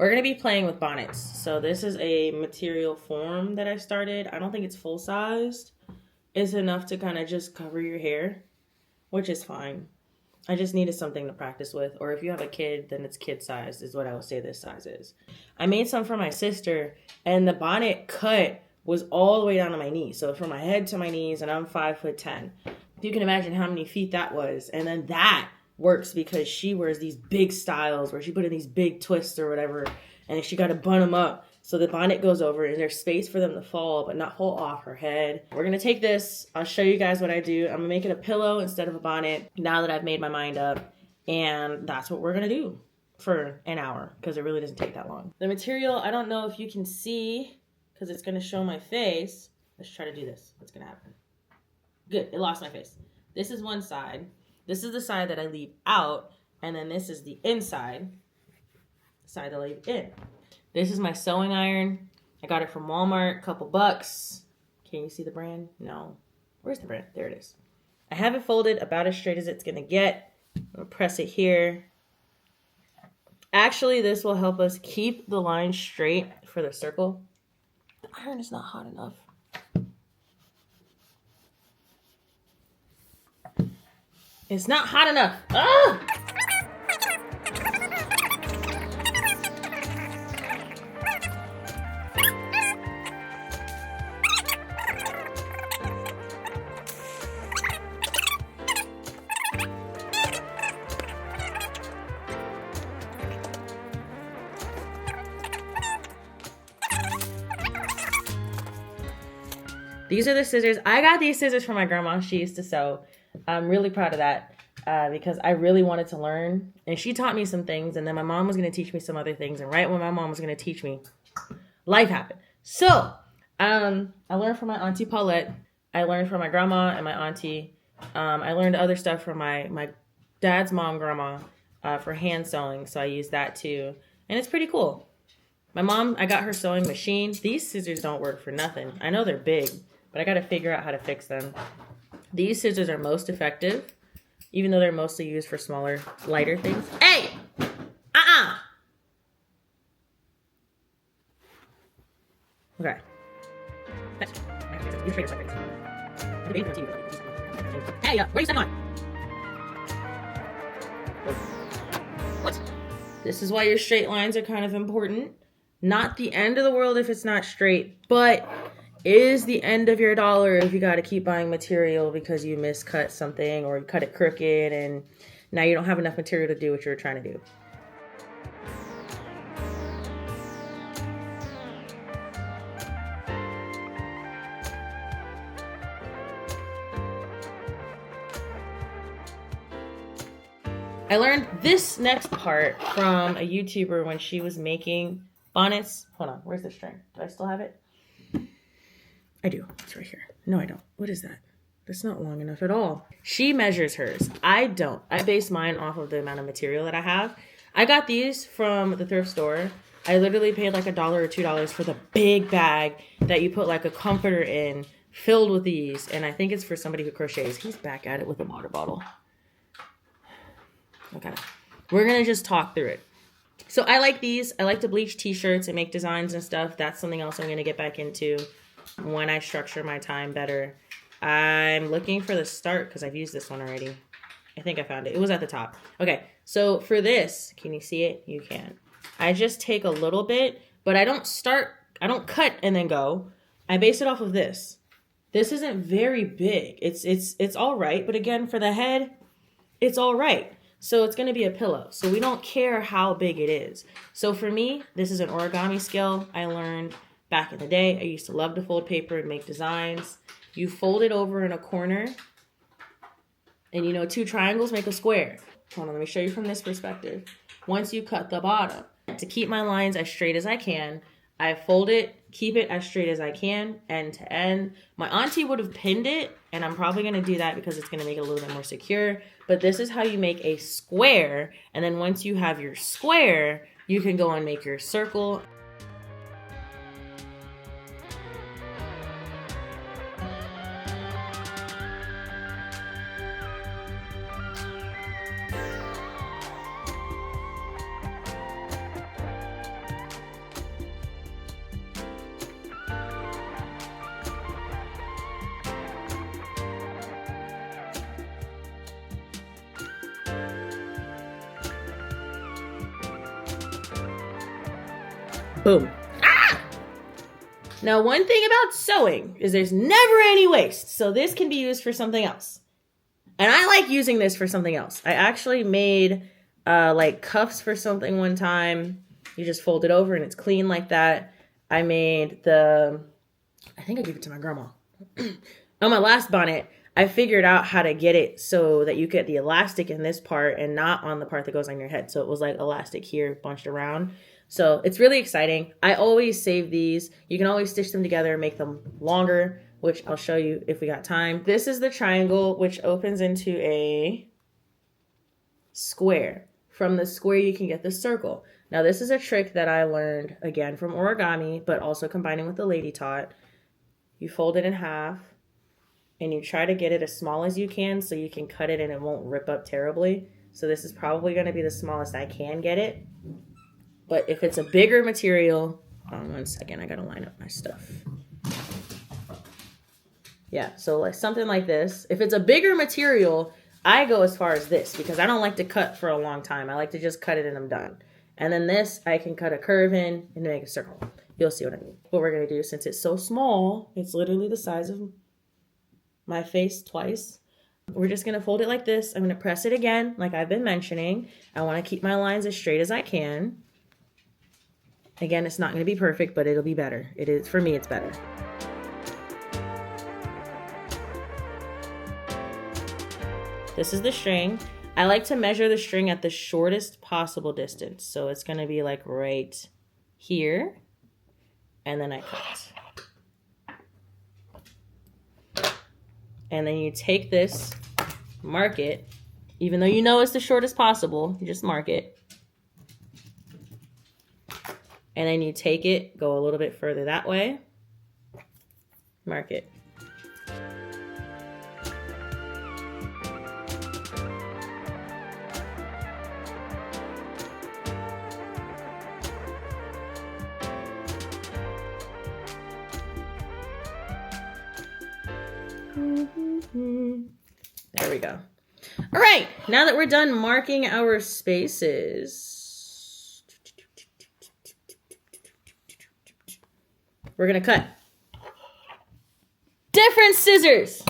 We're going to be playing with bonnets. So this is a material form that I started. I don't think it's full-sized. It's enough to kind of just cover your hair, which is fine. I just needed something to practice with. Or if you have a kid, then it's kid-sized is what I would say this size is. I made some for my sister, and the bonnet cut was all the way down to my knees. So from my head to my knees, and I'm 5'10". You can imagine how many feet that was. And then that works because she wears these big styles where she put in these big twists or whatever, and she got to bun them up so the bonnet goes over and there's space for them to fall but not fall off her head. We're gonna take this, I'll show you guys what I do. I'm gonna make it a pillow instead of a bonnet now that I've made my mind up, and that's what we're gonna do for an hour because it really doesn't take that long. The material, I don't know if you can see because it's gonna show my face. Let's try to do this. What's gonna happen? Good, it lost my face. This is one side. This is the side that I leave out, and then this is the inside side that I leave in. This is my sewing iron. I got it from Walmart, couple bucks. Can you see the brand? No. Where's the brand? There it is. I have it folded about as straight as it's gonna get. I'm gonna press it here. Actually, this will help us keep the line straight for the circle. The iron is not hot enough. It's not hot enough. Ah! These are the scissors. I got these scissors from my grandma. She used to sew. I'm really proud of that because I really wanted to learn. And she taught me some things. And then my mom was going to teach me some other things. And right when my mom was going to teach me, life happened. So I learned from my auntie Paulette. I learned from my grandma and my auntie. I learned other stuff from my dad's mom, grandma, for hand sewing. So I used that too. And it's pretty cool. My mom, I got her sewing machine. These scissors don't work for nothing. I know they're big, but I got to figure out how to fix them. These scissors are most effective, even though they're mostly used for smaller, lighter things. Hey! Okay. Hey, where are you stepping on? What? This is why your straight lines are kind of important. Not the end of the world if it's not straight, but is the end of your dollar if you got to keep buying material because you miscut something or you cut it crooked and now you don't have enough material to do what you're trying to do. I learned this next part from a YouTuber when she was making bonnets. Hold on, where's the string? Do I still have it? I do. It's right here. No, I don't. What is that? That's not long enough at all. She measures hers. I don't. I base mine off of the amount of material that I have. I got these from the thrift store. I literally paid like $1 or $2 for the big bag that you put like a comforter in, filled with these. And I think it's for somebody who crochets. He's back at it with a water bottle. Okay. We're going to just talk through it. So I like these. I like to bleach t-shirts and make designs and stuff. That's something else I'm going to get back into when I structure my time better. I'm looking for the start because I've used this one already. I think I found it. It was at the top. Okay, so for this, can you see it? You can. I just take a little bit, but I don't cut and then go. I base it off of this. This isn't very big. It's all right, but again, for the head, it's all right. So it's going to be a pillow. So we don't care how big it is. So for me, this is an origami skill I learned back in the day. I used to love to fold paper and make designs. You fold it over in a corner. And you know, 2 triangles make a square. Hold on, let me show you from this perspective. Once you cut the bottom, to keep my lines as straight as I can, I fold it, keep it as straight as I can, end to end. My auntie would have pinned it, and I'm probably going to do that because it's going to make it a little bit more secure. But this is how you make a square. And then once you have your square, you can go and make your circle. Boom. Ah! Now, one thing about sewing is there's never any waste. So this can be used for something else. And I like using this for something else. I actually made like cuffs for something one time. You just fold it over and it's clean like that. I made I think I gave it to my grandma. On my last bonnet, I figured out how to get it so that you get the elastic in this part and not on the part that goes on your head. So it was like elastic here bunched around. So it's really exciting. I always save these. You can always stitch them together and make them longer, which I'll show you if we got time. This is the triangle, which opens into a square. From the square, you can get the circle. Now, this is a trick that I learned, again, from origami, but also combining with the lady taught. You fold it in half, and you try to get it as small as you can so you can cut it and it won't rip up terribly. So this is probably going to be the smallest I can get it. But if it's a bigger material, hold on 1 second, I got to line up my stuff. Yeah, so like something like this. If it's a bigger material, I go as far as this because I don't like to cut for a long time. I like to just cut it and I'm done. And then this, I can cut a curve in and make a circle. You'll see what I mean. What we're going to do, since it's so small, it's literally the size of my face twice. We're just going to fold it like this. I'm going to press it again, like I've been mentioning. I want to keep my lines as straight as I can. Again, it's not going to be perfect, but it'll be better. It is, for me, it's better. This is the string. I like to measure the string at the shortest possible distance. So it's going to be like right here. And then I cut. And then you take this, mark it. Even though you know it's the shortest possible, you just mark it. And then you take it, go a little bit further that way. Mark it. There we go. All right, now that we're done marking our spaces, we're gonna cut. Different scissors.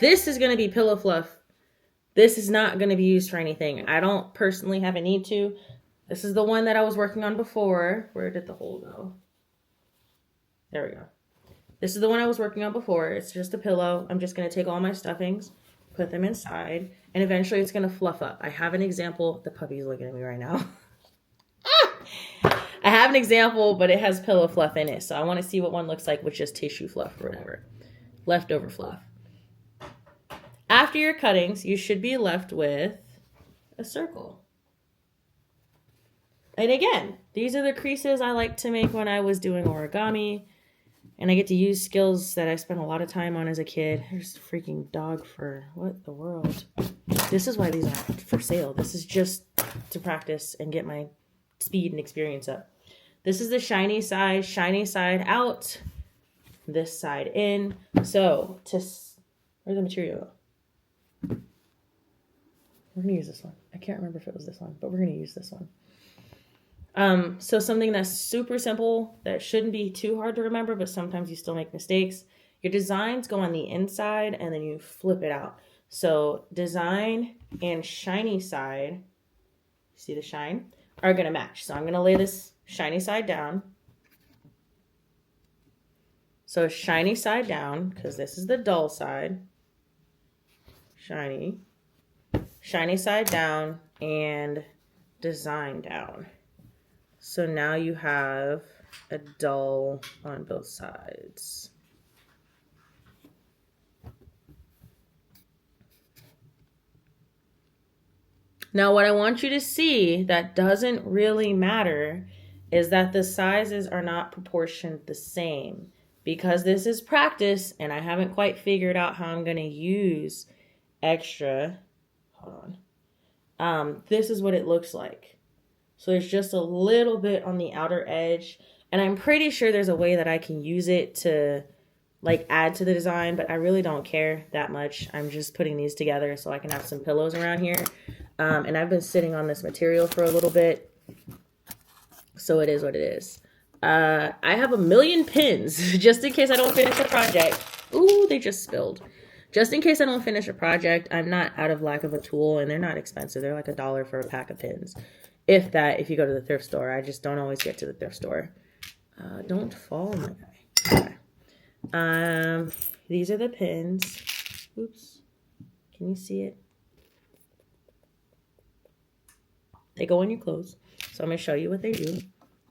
This is going to be pillow fluff. This is not going to be used for anything. I don't personally have a need to. This is the one that I was working on before. Where did the hole go? There we go. This is the one I was working on before. It's just a pillow. I'm just going to take all my stuffings, put them inside, and eventually it's going to fluff up. I have an example. The puppy's looking at me right now. I have an example, but it has pillow fluff in it. So I want to see what one looks like with just tissue fluff or whatever. Leftover fluff. After your cuttings, you should be left with a circle. And again, these are the creases I like to make when I was doing origami. And I get to use skills that I spent a lot of time on as a kid. There's a freaking dog fur. What the world? This is why these aren't for sale. This is just to practice and get my speed and experience up. This is the shiny side out, this side in. So, where's the material? We're going to use this one. I can't remember if it was this one, but we're going to use this one. So something that's super simple that shouldn't be too hard to remember, but sometimes you still make mistakes. Your designs go on the inside and then you flip it out. So design and shiny side, see the shine, are going to match. So I'm going to lay this shiny side down. So shiny side down, because this is the dull side. Shiny side down, and design down. So now you have a dull on both sides. Now what I want you to see that doesn't really matter is that the sizes are not proportioned the same. Because this is practice and I haven't quite figured out how I'm going to use extra. Hold on. This is what it looks like. So there's just a little bit on the outer edge. And I'm pretty sure there's a way that I can use it to like add to the design, but I really don't care that much. I'm just putting these together so I can have some pillows around here. And I've been sitting on this material for a little bit. So it is what it is. I have 1,000,000 pins just in case I don't finish a project. Ooh, they just spilled. Just in case I don't finish a project, I'm not out of lack of a tool, and they're not expensive. They're like $1 for a pack of pins. If that, if you go to the thrift store. I just don't always get to the thrift store. Don't fall, my guy. Okay. These are the pins. Oops. Can you see it? They go on your clothes. So I'm going to show you what they do.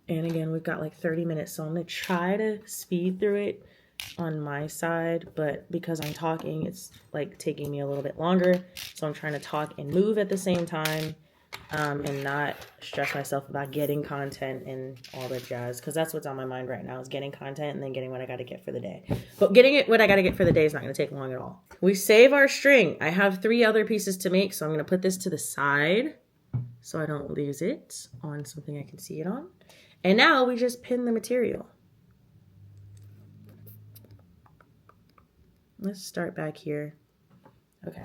And again, we've got like 30 minutes, so I'm going to try to speed through it on my side, but because I'm talking, it's like taking me a little bit longer. So I'm trying to talk and move at the same time, and not stress myself about getting content and all that jazz, because that's what's on my mind right now is getting content and then getting what I got to get for the day. But what I got to get for the day is not going to take long at all. We save our string. I have 3 other pieces to make, so I'm going to put this to the side so I don't lose it on something I can see it on. And now we just pin the material. Let's start back here. Okay.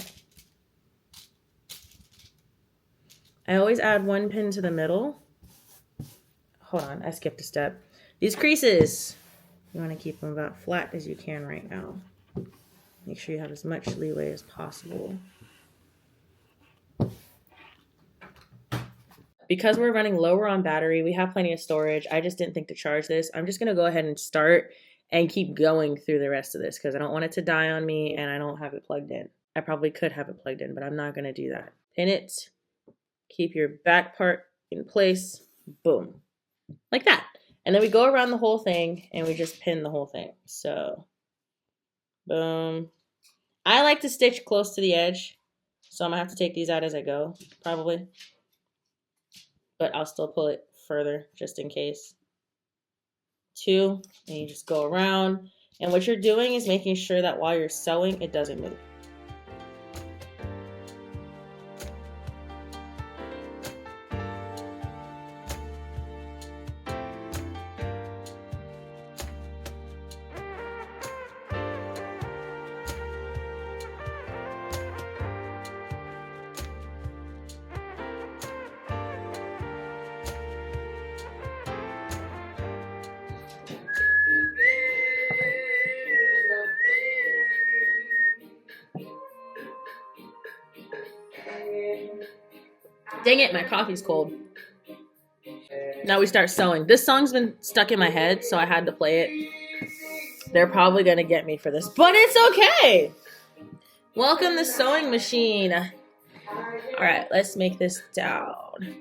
I always add 1 pin to the middle. Hold on, I skipped a step. These creases, you want to keep them about flat as you can right now. Make sure you have as much leeway as possible. Because we're running lower on battery, we have plenty of storage. I just didn't think to charge this. I'm just going to go ahead and start and keep going through the rest of this because I don't want it to die on me and I don't have it plugged in. I probably could have it plugged in, but I'm not going to do that. Pin it. Keep your back part in place. Boom. Like that. And then we go around the whole thing and we just pin the whole thing. So, boom. I like to stitch close to the edge, so I'm going to have to take these out as I go, probably. But I'll still pull it further just in case. 2, and you just go around. And what you're doing is making sure that while you're sewing, it doesn't move. Dang it, my coffee's cold. Now we start sewing. This song's been stuck in my head, so I had to play it. They're probably going to get me for this, but it's okay. Welcome to Sewing Machine. All right, let's make this down.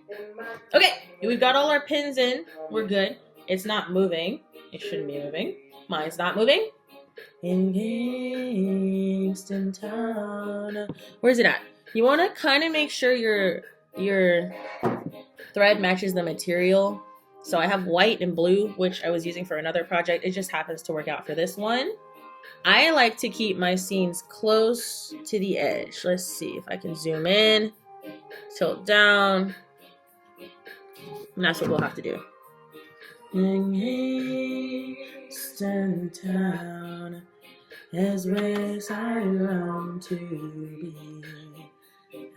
Okay, we've got all our pins in. We're good. It's not moving. It shouldn't be moving. Mine's not moving. In Kingston Town. Where's it at? You want to kind of make sure your thread matches the material. So I have white and blue, which I was using for another project. It just happens to work out for this one. I like to keep my seams close to the edge. Let's see if I can zoom in, tilt down. And that's what we'll have to do. In Kingston Town is where I long to be.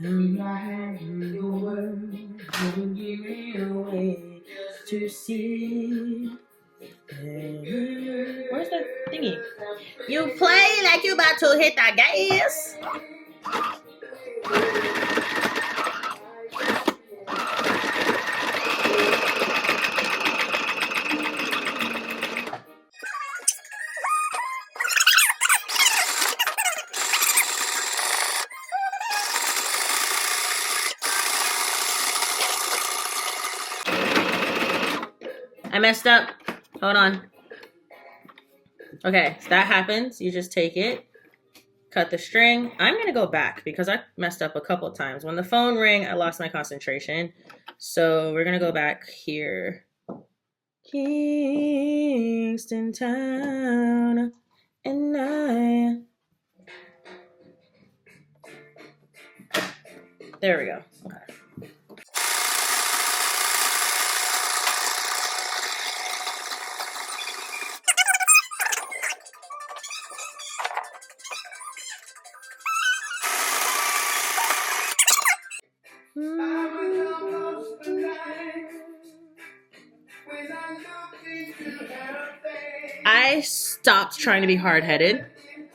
And the world will give me a way to see. Where's the thingy? You play like you about to hit the gas. I messed up. Hold on. Okay, so that happens. You just take it, cut the string. I'm going to go back because I messed up a couple of times. When the phone rang, I lost my concentration. So we're going to go back here. Kingston Town and I. There we go. Okay. I stopped trying to be hard-headed.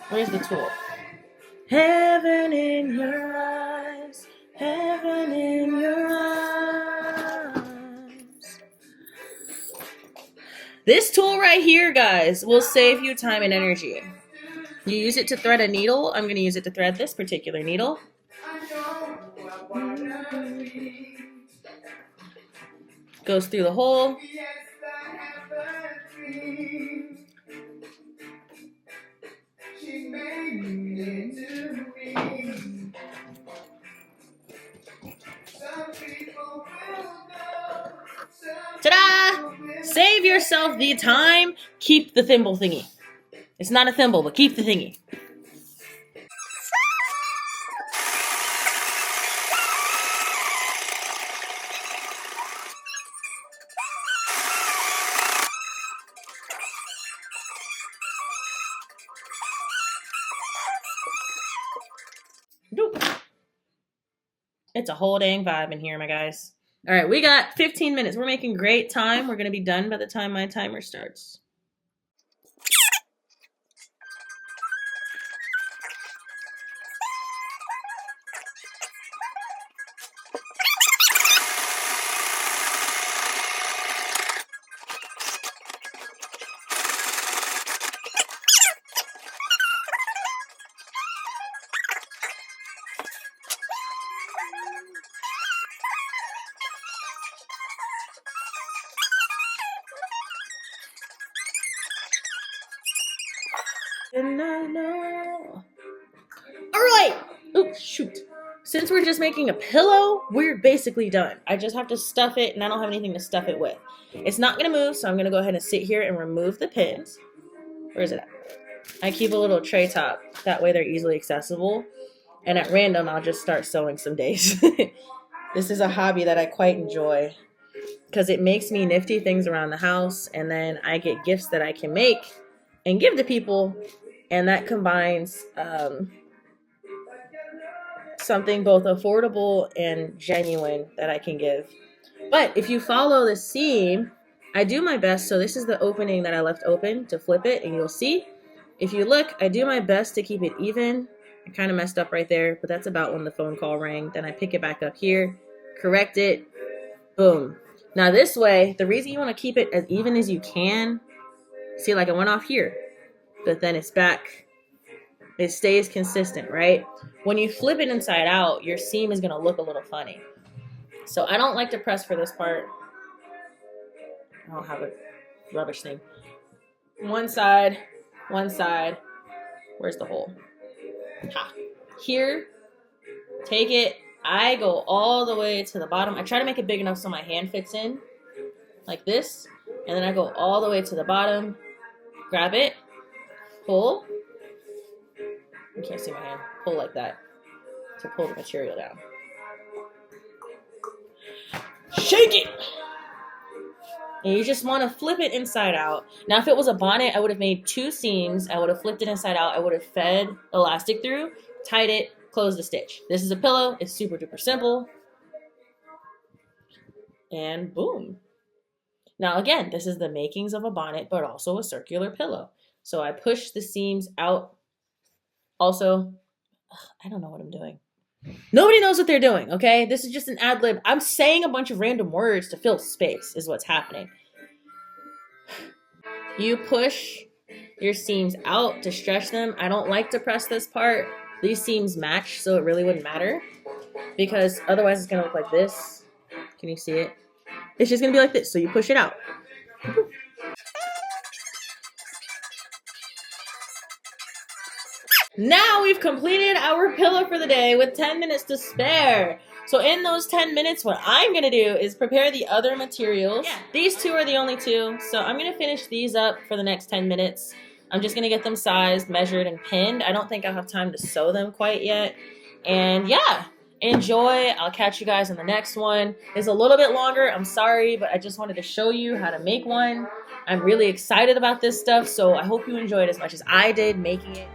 Where's the tool? Heaven in your eyes, heaven in your eyes. This tool right here, guys, will save you time and energy. You use it to thread a needle. I'm going to use it to thread this particular needle. Goes through the hole. Ta-da! Save yourself the time. Keep the thimble thingy. It's not a thimble, but keep the thingy. It's a whole dang vibe in here, my guys. All right, we got 15 minutes. We're making great time. We're going to be done by the time my timer starts. And I know. All right. Oh, shoot. Since we're just making a pillow, we're basically done. I just have to stuff it, and I don't have anything to stuff it with. It's not going to move, so I'm going to go ahead and sit here and remove the pins. Where is it at? I keep a little tray top. That way they're easily accessible. And at random, I'll just start sewing some days. This is a hobby that I quite enjoy because it makes me nifty things around the house, and then I get gifts that I can make and give to people, and that combines something both affordable and genuine that I can give. But if you follow the seam, I do my best. So this is the opening that I left open to flip it, and you'll see. If you look, I do my best to keep it even. I kind of messed up right there, but that's about when the phone call rang. Then I pick it back up here, correct it, boom. Now this way, the reason you want to keep it as even as you can, see, like I went off here, but then it's back. It stays consistent, right? When you flip it inside out, your seam is going to look a little funny. So I don't like to press for this part. I don't have a rubbish thing. One side. Where's the hole? Ha. Here, take it. I go all the way to the bottom. I try to make it big enough so my hand fits in, like this. And then I go all the way to the bottom, grab it, pull. You can't see my hand. Pull like that to pull the material down. Shake it! And you just want to flip it inside out. Now, if it was a bonnet, I would have made 2 seams. I would have flipped it inside out. I would have fed elastic through, tied it, closed the stitch. This is a pillow. It's super duper simple. And boom. Now, again, this is the makings of a bonnet, but also a circular pillow. So I push the seams out. Also, I don't know what I'm doing. Nobody knows what they're doing, okay? This is just an ad lib. I'm saying a bunch of random words to fill space is what's happening. You push your seams out to stretch them. I don't like to press this part. These seams match, so it really wouldn't matter because otherwise it's going to look like this. Can you see it? It's just going to be like this, so you push it out. Now we've completed our pillow for the day with 10 minutes to spare. So in those 10 minutes, what I'm going to do is prepare the other materials. Yeah. These 2 are the only 2. So I'm going to finish these up for the next 10 minutes. I'm just going to get them sized, measured, and pinned. I don't think I'll have time to sew them quite yet. And yeah, Enjoy. I'll catch you guys in the next one. It's a little bit longer. I'm sorry, but I just wanted to show you how to make one. I'm really excited about this stuff, so I hope you enjoyed as much as I did making it.